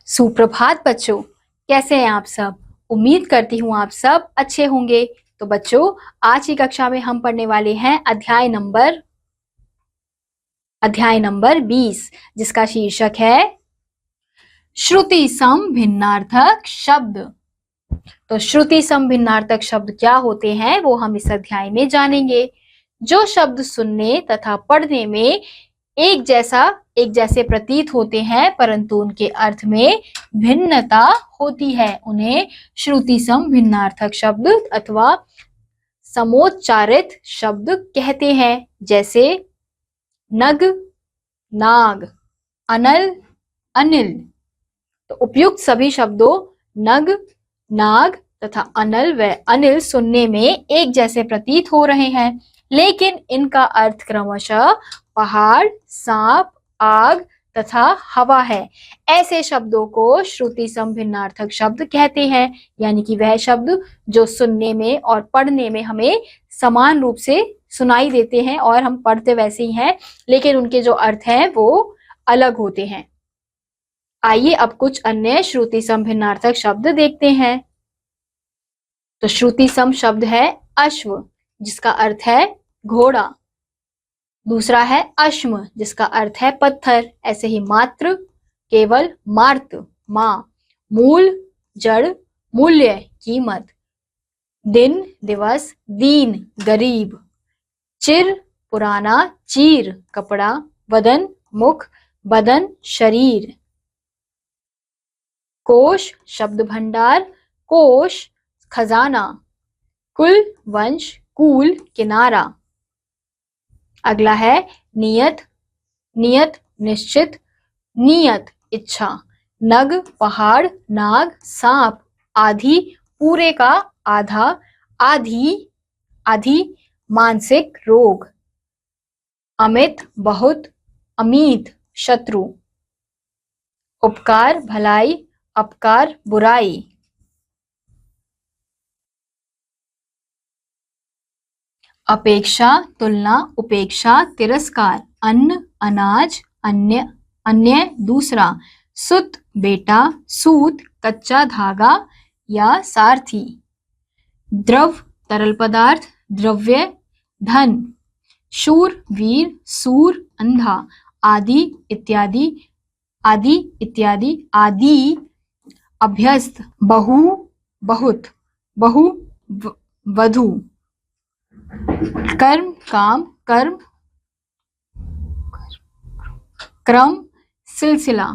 सुप्रभात बच्चों, कैसे हैं आप सब। उम्मीद करती हूँ आप सब अच्छे होंगे। तो बच्चों, आज की कक्षा में हम पढ़ने वाले हैं अध्याय नंबर 20, जिसका शीर्षक है श्रुति सम भिन्नार्थक शब्द। तो श्रुति सम भिन्नार्थक शब्द क्या होते हैं वो हम इस अध्याय में जानेंगे। जो शब्द सुनने तथा पढ़ने में एक जैसे प्रतीत होते हैं परंतु उनके अर्थ में भिन्नता होती है, उन्हें श्रुति सम भिन्नार्थक शब्द अथवा समोच्चारित शब्द कहते हैं। जैसे नग, नाग, अनल, अनिल। तो उपयुक्त सभी शब्दों नग, नाग तथा अनल व अनिल सुनने में एक जैसे प्रतीत हो रहे हैं, लेकिन इनका अर्थ क्रमशः पहाड़, सांप, आग तथा हवा है। ऐसे शब्दों को श्रुति सम भिन्नार्थक शब्द कहते हैं, यानी कि वह शब्द जो सुनने में और पढ़ने में हमें समान रूप से सुनाई देते हैं और हम पढ़ते वैसे ही हैं, लेकिन उनके जो अर्थ हैं वो अलग होते हैं। आइए अब कुछ अन्य श्रुति सम भिन्नार्थक शब्द देखते हैं। तो श्रुति सम शब्द है अश्व, जिसका अर्थ है घोड़ा। दूसरा है अश्म, जिसका अर्थ है पत्थर। ऐसे ही मात्र, केवल, मार्त, माँ, मूल, जड़, मूल्य, कीमत, दिन, दिवस, दीन, गरीब, चिर, पुराना, चीर, कपड़ा, वदन, मुख, बदन, शरीर। कोश, शब्द भंडार, कोश, खजाना, कुल, वंश, कूल, किनारा। अगला है नियत, नियत, निश्चित, नियत, इच्छा, नग, पहाड़, नाग, सांप, आधी, पूरे का आधा, आधी, आधी, मानसिक रोग, अमित, बहुत, अमीत, शत्रु, उपकार, भलाई, अपकार, बुराई। अपेक्षा, तुलना, उपेक्षा, तिरस्कार, अन्न, अनाज, अन्य, अन्य, दूसरा, सुत, बेटा, सूत, कच्चा धागा या सारथी, द्रव, तरल पदार्थ, द्रव्य, धन, शूर, वीर, सूर, अंधा, आदि, इत्यादि, आदि, इत्यादि, आदि, अभ्यस्त, बहु, बहुत, बहु, वधु, कर्म, काम, कर्म, क्रम, सिलसिला।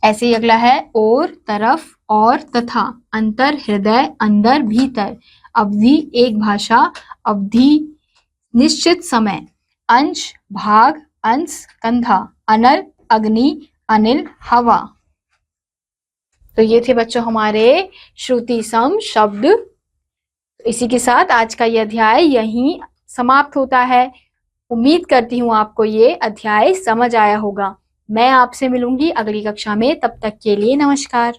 ऐसे ही अगला है और, तरफ, और, तथा, अंतर, हृदय, अंदर, भीतर, अवधि, एक भाषा, अवधि, निश्चित समय, अंश, भाग, अंश, कंधा, अनल, अग्नि, अनिल, हवा। तो ये थे बच्चों हमारे श्रुति सम शब्द। इसी के साथ आज का ये अध्याय यहीं समाप्त होता है। उम्मीद करती हूँ आपको ये अध्याय समझ आया होगा। मैं आपसे मिलूंगी अगली कक्षा में, तब तक के लिए नमस्कार।